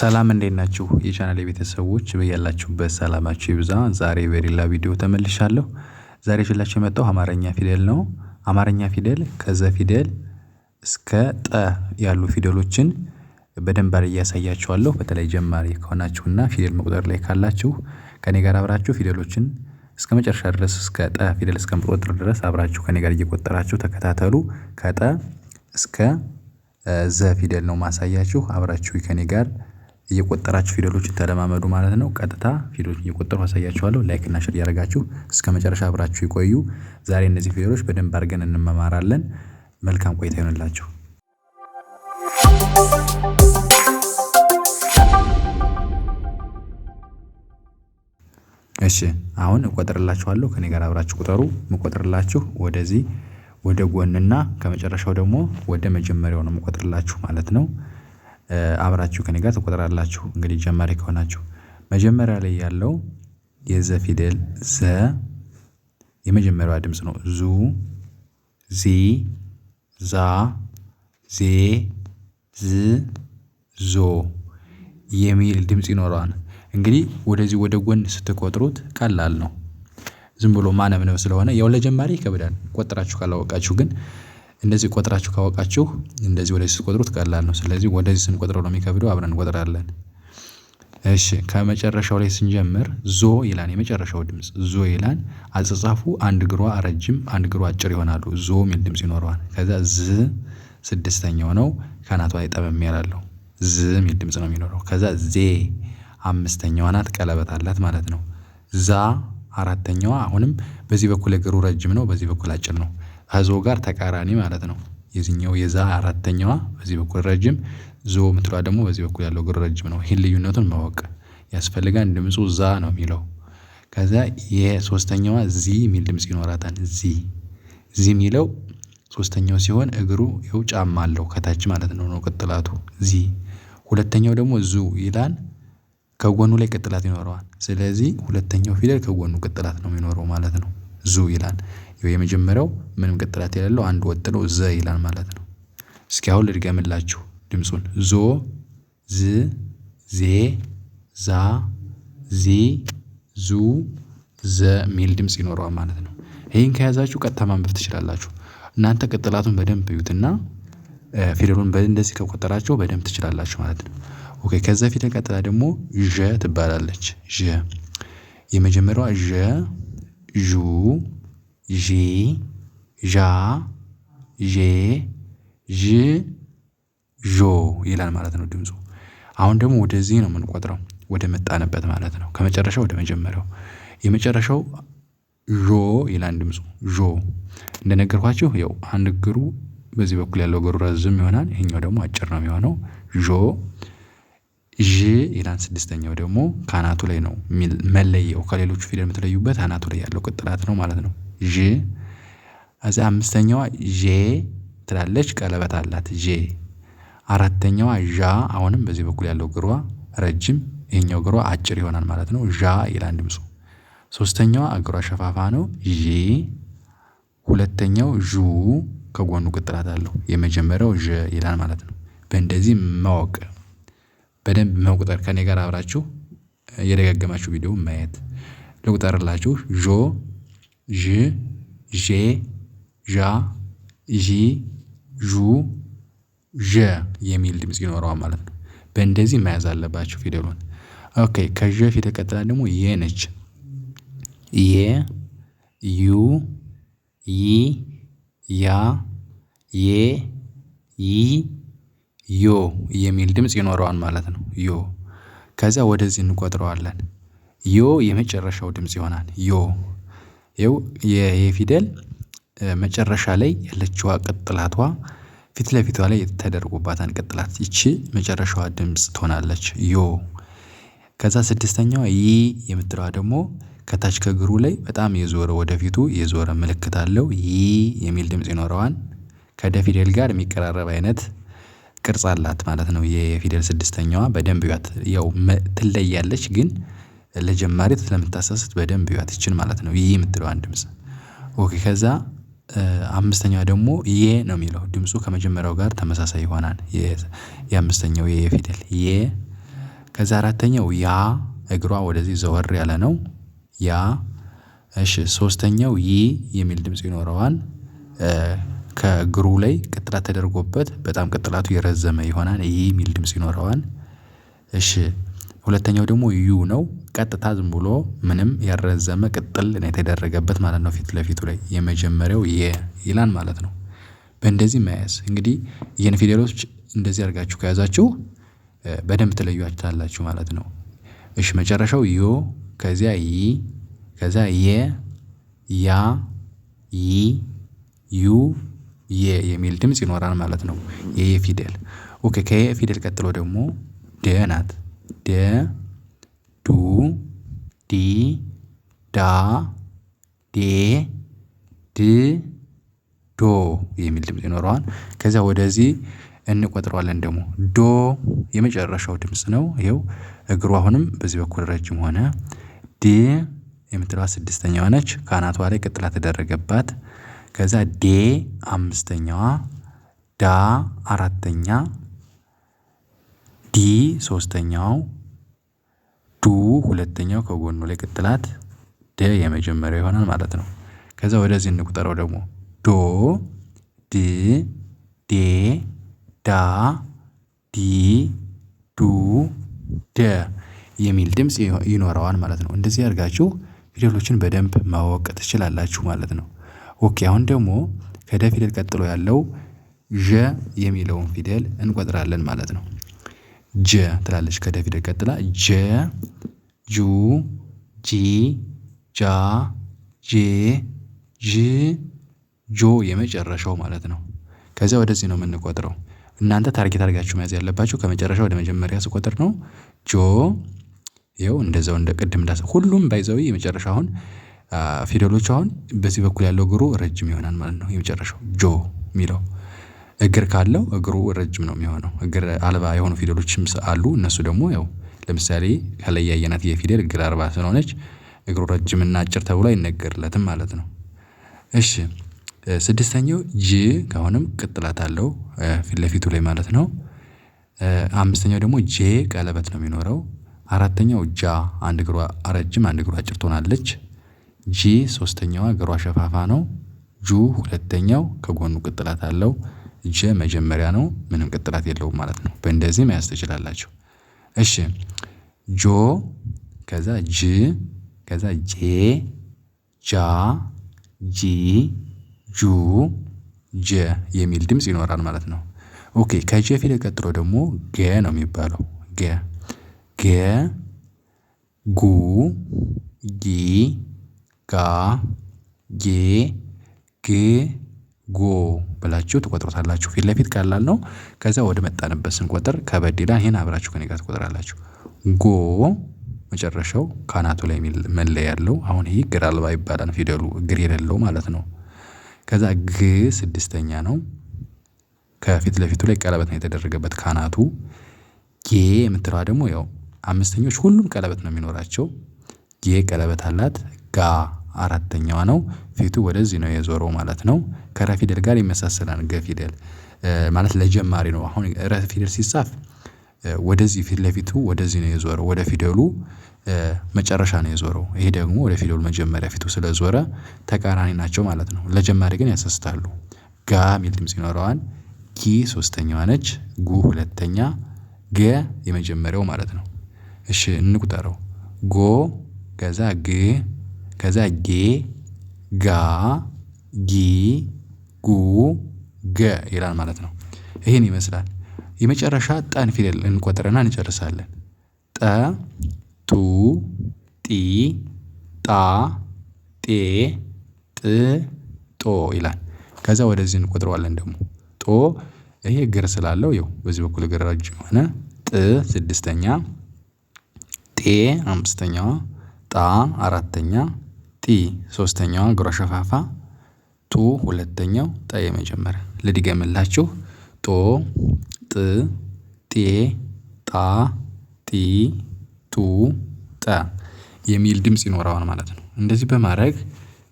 ሰላም እንዴት ናችሁ የቻናሌ ቤተሰቦች በያላችሁበት ሰላማችሁ ይብዛ። ዛሬ በሌላ ቪዲዮ ተመልሻለሁ። ዛሬ ይዤላችሁ የመጣው አማርኛ ፊደል ነው። አማርኛ ፊደል ከዘ ፊደል እስከ ጠ ያሉ ፊደሎችን በደንብ አድርጌ አሳያችኋለሁ። በተለይ ጀማሪ ከሆናችሁና ፊደል መቁጠር ላይ ካላችሁ ከኔ ጋር አብራችሁ ፊደሎችን እስከመጨረሻ ድረስ እስከ ጠ ፊደል እስከምቆጥር ድረስ አብራችሁ ከኔ ጋር እየቆጠራችሁ ተከታተሉ። ከጠ እስከ ዘ ፊደል ነው ማሳያችሁ። አብራችሁ ከኔ ጋር እየቆጠራችሁ ፊደሎችን ተለማመዱ ማለት ነው። ቀጥታ ፊደሎችን እየቆጠሩ አሳያችኋለሁ። ላይክ እና ሼር ያደርጋችሁ እስከመጨረሻ አብራችሁ ይቆዩ። ዛሬ እነዚህ ፊደሎች በደንብ አድርገን እንመማራለን። መልካም ቆይታ ይሁንላችሁ። እሺ አሁን እቆጥርላችኋለሁ ከኔ ጋር አብራችሁ ቁጠሩ። መቆጥርላችሁ ወደዚህ ወደ ጎንና ከመጨረሻው ደግሞ ወደ መጀመሪያው ነው መቆጥርላችሁ ማለት ነው። አብራችሁ ከኔ ጋር ትቆጥራላችሁ። እንግዲህ ጀማሪ ከሆናችሁ መጀመሪያ ላይ ያለው የዘ ፊደል ዘ የመጀመሪያዋ ድምጽ ነው። ዙ ዚ ዛ ዜ ዝ ዞ የሚል ድምጽ ይኖረዋል። እንግዲህ ወደዚህ ወደ ጎን ስትቆጥሩት ቀላል ነው። ዝም ብሎ ማነብነብ ስለሆነ ያው ለጀማሪ ይከብዳል። ቆጥራችሁ ካላወቃችሁ ግን እንደዚህ ቆጥራችሁ ካወቃችሁ እንደዚህ ወደዚህ ስትቆጥሩት ቀላል ነው። ስለዚህ ወደዚህ ስንቆጥረው ነው የሚከብደው። አብረን እንቆጥራለን። እሺ ከመጨረሻው ላይ ስንጀምር ዞ ይላል። የመጨረሻው ድምጽ ዞ ይላል። አጻጻፉ አንድ እግሯ ረጅም አንድ እግሯ አጭር ይሆናሉ። ዞ የሚል ድምጽ ይኖረዋል። ከዛ ዝ ስድስተኛው ነው። ካናቷ ላይ ጠበም ያላለው ዝ የሚል ድምጽ ነው የሚኖረው። ከዛ ዜ አምስተኛዋ ናት፣ ቀለበት አላት ማለት ነው። ዛ አራተኛዋ አሁንም በዚህ በኩል እግሩ ረጅም ነው፣ በዚህ በኩል አጭር ነው። ከዞ ጋር ተቃራኒ ማለት ነው። የዚህኛው የዛ አራተኛዋ በዚህ በኩል ረጅም፣ ዞ የምትለዋ ደግሞ በዚህ በኩል ያለው እግሩ ረጅም ነው። ይህን ልዩነቱን ማወቅ ያስፈልጋል። ድምፁ ዛ ነው የሚለው። ከዛ የሶስተኛዋ ዚ የሚል ድምጽ ይኖራታል። ዚ የሚለው ሶስተኛው ሲሆን እግሩ ይኸው ጫማ አለው ከታች ማለት ነው ቅጥላቱ ዚ። ሁለተኛው ደግሞ ዙ ይላል። ከጎኑ ላይ ቅጥላት ይኖረዋል። ስለዚህ ሁለተኛው ፊደል ከጎኑ ቅጥላት ነው የሚኖረው ማለት ነው። ዙ ይላል። የመጀመሪያው ምንም ቅጥላት የሌለው አንድ ወጥ ነው፣ ዘ ይላል ማለት ነው። እስኪ አሁን ልድገምላችሁ ድምጹን። ዞ ዝ ዜ ዛ ዚ ዙ ዘ ሚል ድምጽ ይኖረዋል ማለት ነው። ይህን ከያዛችሁ ቀጥታ ማንበብ ትችላላችሁ። እናንተ ቅጥላቱን በደንብ እዩትና ፊደሉን እንደዚህ ከቆጠራችሁ በደንብ ትችላላችሁ ማለት ነው። ኦኬ ከዛ ፊደል ቀጥላ ደግሞ ዠ ትባላለች። ዠ የመጀመሪያዋ ዠ ዡ ዢ ዣ ዤ ዥ ዦ ይላል ማለት ነው ድምፁ። አሁን ደግሞ ወደዚህ ነው የምንቆጥረው፣ ወደ መጣንበት ማለት ነው። ከመጨረሻው ወደ መጀመሪያው። የመጨረሻው ዦ ይላል ድምፁ። ዦ እንደነገርኳችሁ ያው አንድ እግሩ በዚህ በኩል ያለው እግሩ ረዝም ይሆናል፣ ይሄኛው ደግሞ አጭር ነው የሚሆነው። ዦ ዥ ይላል። ስድስተኛው ደግሞ ከአናቱ ላይ ነው መለየው። ከሌሎቹ ፊደል የምትለዩበት አናቱ ላይ ያለው ቅጥላት ነው ማለት ነው። ዥ እዛ አምስተኛዋ ዤ ትላለች፣ ቀለበት አላት ዤ። አራተኛዋ ዣ አሁንም በዚህ በኩል ያለው እግሯ ረጅም፣ ይሄኛው እግሯ አጭር ይሆናል ማለት ነው። ዣ ይላል ድምፁ። ሶስተኛዋ እግሯ ሸፋፋ ነው ዢ። ሁለተኛው ዡ ከጎኑ ቅጥላት አለው። የመጀመሪያው ዠ ይላል ማለት ነው። በእንደዚህ ማወቅ በደንብ መቁጠር ከኔ ጋር አብራችሁ የደጋገማችሁ ቪዲዮ ማየት። ልቁጠርላችሁ። ዦ ዥ ዤ ዣ ዢ ዡ ዠ የሚል ድምጽ ይኖረዋል ማለት ነው። በእንደዚህ መያዝ አለባችሁ ፊደሉን። ኦኬ ከዠ ፊደል ቀጥላ ደግሞ የ ነች። የ ዩ ይ ያ ዬ ይ ዮ የሚል ድምጽ ይኖረዋል ማለት ነው። ዮ ከዛ ወደዚህ እንቆጥረዋለን። ዮ የመጨረሻው ድምጽ ይሆናል። ዮ ይኸው የፊደል መጨረሻ ላይ ያለችዋ ቅጥላቷ ፊት ለፊቷ ላይ የተደረጉባታን ቅጥላት ይቺ መጨረሻዋ ድምጽ ትሆናለች። ዮ ከዛ ስድስተኛዋ ይ የምትለዋ ደግሞ ከታች ከእግሩ ላይ በጣም የዞረ ወደፊቱ የዞረ ምልክት አለው። ይ የሚል ድምጽ ይኖረዋል። ከደ ፊደል ጋር የሚቀራረብ አይነት ቅርጽ አላት ማለት ነው። የፊደል ስድስተኛዋ በደንብ ያት ያው ትለያለች፣ ግን ለጀማሪ ስለምታሳስት በደንብ ያት ይችን ማለት ነው። ይ የምትለዋን ድምጽ ኦኬ ከዛ አምስተኛው ደግሞ የ ነው የሚለው ድምፁ ከመጀመሪያው ጋር ተመሳሳይ ይሆናል። የአምስተኛው የፊደል የ ከዛ አራተኛው ያ እግሯ ወደዚህ ዘወር ያለ ነው ያ። እሺ ሶስተኛው ይ የሚል ድምጽ ይኖረዋል። ከእግሩ ላይ ቅጥላት ተደርጎበት በጣም ቅጥላቱ የረዘመ ይሆናል ይ የሚል ድምጽ ይኖረዋል። እሺ ሁለተኛው ደግሞ ዩ ነው ቀጥታ ዝም ብሎ ምንም ያልረዘመ ቅጥል ነው የተደረገበት ማለት ነው ፊት ለፊቱ ላይ የመጀመሪያው የ ይላል ማለት ነው። በእንደዚህ መያዝ እንግዲህ ይህን ፊደሎች እንደዚህ አድርጋችሁ ከያዛችሁ በደንብ ትለዩዋቸዋላችሁ ማለት ነው። እሺ መጨረሻው ዮ ከዚያ ይ ከዛ የ ያ ይ ዩ የ የሚል ድምጽ ይኖራል ማለት ነው። የየ ፊደል ኦኬ። ከየ ፊደል ቀጥሎ ደግሞ ደ ናት ደ ዱ ዲ ዳ ዴ ድ ዶ የሚል ድምጽ ይኖረዋል። ከዛ ወደዚህ እንቆጥረዋለን ደግሞ ዶ የመጨረሻው ድምጽ ነው። ይኸው እግሩ አሁንም በዚህ በኩል ረጅም ሆነ። ድ የምትለዋ ስድስተኛዋ ነች ከአናቷ ላይ ቅጥላት ተደረገባት። ከዛ ዴ አምስተኛዋ ዳ አራተኛ ዲ ሶስተኛው ዱ ሁለተኛው ከጎኑ ላይ ቅጥላት ደ የመጀመሪያው ይሆናል ማለት ነው። ከዛ ወደዚህ እንቁጠረው ደግሞ ዶ ድ ዴ ዳ ዲ ዱ ደ የሚል ድምጽ ይኖረዋል ማለት ነው። እንደዚህ አድርጋችሁ ፊደሎችን በደንብ ማወቅ ትችላላችሁ ማለት ነው። ኦኬ አሁን ደግሞ ከደ ፊደል ቀጥሎ ያለው ዠ የሚለውን ፊደል እንቆጥራለን ማለት ነው። ጀ ትላለች ከደ ፊደል ቀጥላ ጀ ጁ ጂ ጃ ጄ ዥ ጆ የመጨረሻው ማለት ነው። ከዛ ወደዚህ ነው የምንቆጥረው። እናንተ ታርጌት አድርጋችሁ መያዝ ያለባችሁ ከመጨረሻው ወደ መጀመሪያ ስቆጥር ነው። ጆ ይኸው እንደዛው እንደ ቅድም ሁሉም ባይ ዘ ዌይ የመጨረሻው አሁን ፊደሎች አሁን በዚህ በኩል ያለው እግሩ ረጅም ይሆናል ማለት ነው። የመጨረሻው ጆ የሚለው እግር ካለው እግሩ ረጅም ነው የሚሆነው። እግር አልባ የሆኑ ፊደሎችም አሉ እነሱ ደግሞ ያው ለምሳሌ ከላይ ያየናት የፊደል እግር አልባ ስለሆነች እግሩ ረጅም እና አጭር ተብሎ አይነገርለትም ማለት ነው። እሺ ስድስተኛው ጅ ከአሁንም ቅጥላት አለው ፊት ለፊቱ ላይ ማለት ነው። አምስተኛው ደግሞ ጄ ቀለበት ነው የሚኖረው። አራተኛው ጃ አንድ እግሯ ረጅም አንድ እግሯ አጭር ትሆናለች። ጂ ሶስተኛዋ እግሯ ሸፋፋ ነው። ጁ ሁለተኛው ከጎኑ ቅጥላት አለው። ጀ መጀመሪያ ነው ምንም ቅጥላት የለውም ማለት ነው። በእንደዚህ መያዝ ትችላላችሁ። እሺ ጆ ከዛ ጅ ከዛ ጄ ጃ ጂ ጁ ጀ የሚል ድምጽ ይኖራል ማለት ነው። ኦኬ ከጀ ፊደል ቀጥሎ ደግሞ ገ ነው የሚባለው ገ ገ ጉ ጊ ጋ ጌ ግ ጎ ብላችሁ ትቆጥሩታላችሁ። ፊት ለፊት ቀላል ነው። ከዛ ወደ መጣንበት ስንቆጥር ከበድ ይላል። ይሄን አብራችሁ ከኔ ጋር ትቆጥራላችሁ። ጎ መጨረሻው ካናቱ ላይ የሚል መለያ ያለው አሁን ይሄ እግር አልባ ይባላል ፊደሉ እግር የሌለው ማለት ነው። ከዛ ግ ስድስተኛ ነው። ከፊት ለፊቱ ላይ ቀለበት ነው የተደረገበት ካናቱ። ጌ የምትለዋ ደግሞ ያው አምስተኞች ሁሉም ቀለበት ነው የሚኖራቸው። ጌ ቀለበት አላት። ጋ አራተኛዋ ነው። ፊቱ ወደዚህ ነው የዞረው ማለት ነው። ከረ ፊደል ጋር ይመሳሰላል። ገ ፊደል ማለት ለጀማሪ ነው። አሁን ረ ፊደል ሲጻፍ ወደዚህ ፊት ለፊቱ ወደዚህ ነው የዞረው ወደ ፊደሉ መጨረሻ ነው የዞረው። ይሄ ደግሞ ወደ ፊደሉ መጀመሪያ ፊቱ ስለዞረ ተቃራኒ ናቸው ማለት ነው። ለጀማሪ ግን ያሳስታሉ። ጋ የሚል ድምጽ ይኖረዋል። ጊ ሶስተኛዋ ነች። ጉ ሁለተኛ ገ የመጀመሪያው ማለት ነው። እሺ እንቁጠረው ጎ ከዛ ግ ከዛ ጌ ጋ ጊ ጉ ገ ይላል ማለት ነው። ይሄን ይመስላል። የመጨረሻ ጠን ፊደል እንቆጥርና እንጨርሳለን። ጠ ጡ ጢ ጣ ጤ ጥ ጦ ይላል። ከዛ ወደዚህ እንቆጥረዋለን ደግሞ ጦ ይሄ እግር ስላለው ይኸው በዚህ በኩል እግር ረጅም ሆነ። ጥ ስድስተኛ ጤ አምስተኛዋ ጣ አራተኛ ጢ ሶስተኛዋ እግሯ ሸፋፋ ጡ ሁለተኛው ጠ የመጀመሪያ። ልድገምላችሁ ጦ ጥ ጤ ጣ ጢ ጡ ጠ የሚል ድምጽ ይኖረዋል ማለት ነው። እንደዚህ በማድረግ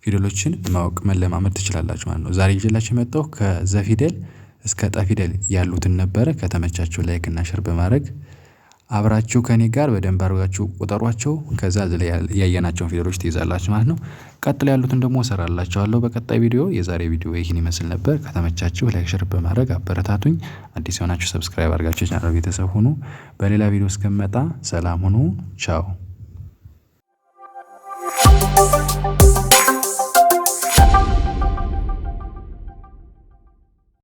ፊደሎችን ማወቅ መለማመድ ትችላላችሁ ማለት ነው። ዛሬ ይዤላችሁ የመጣሁ ከዘ ፊደል እስከ ጠ ፊደል ያሉትን ነበረ። ከተመቻችሁ ላይክ እና ሼር በማድረግ አብራችሁ ከኔ ጋር በደንብ አድርጋችሁ ቁጠሯቸው። ከዛ እዚህ ላይ ያየናቸውን ፊደሎች ትይዛላችሁ ማለት ነው። ቀጥሎ ያሉትን ደግሞ እሰራላችኋለሁ በቀጣይ ቪዲዮ። የዛሬ ቪዲዮ ይህን ይመስል ነበር። ከተመቻችሁ ላይክ ሸር በማድረግ አበረታቱኝ። አዲስ የሆናችሁ ሰብስክራይብ አድርጋችሁ ቻናል ቤተሰብ ሁኑ። በሌላ ቪዲዮ እስከምመጣ ሰላም ሁኑ። ቻው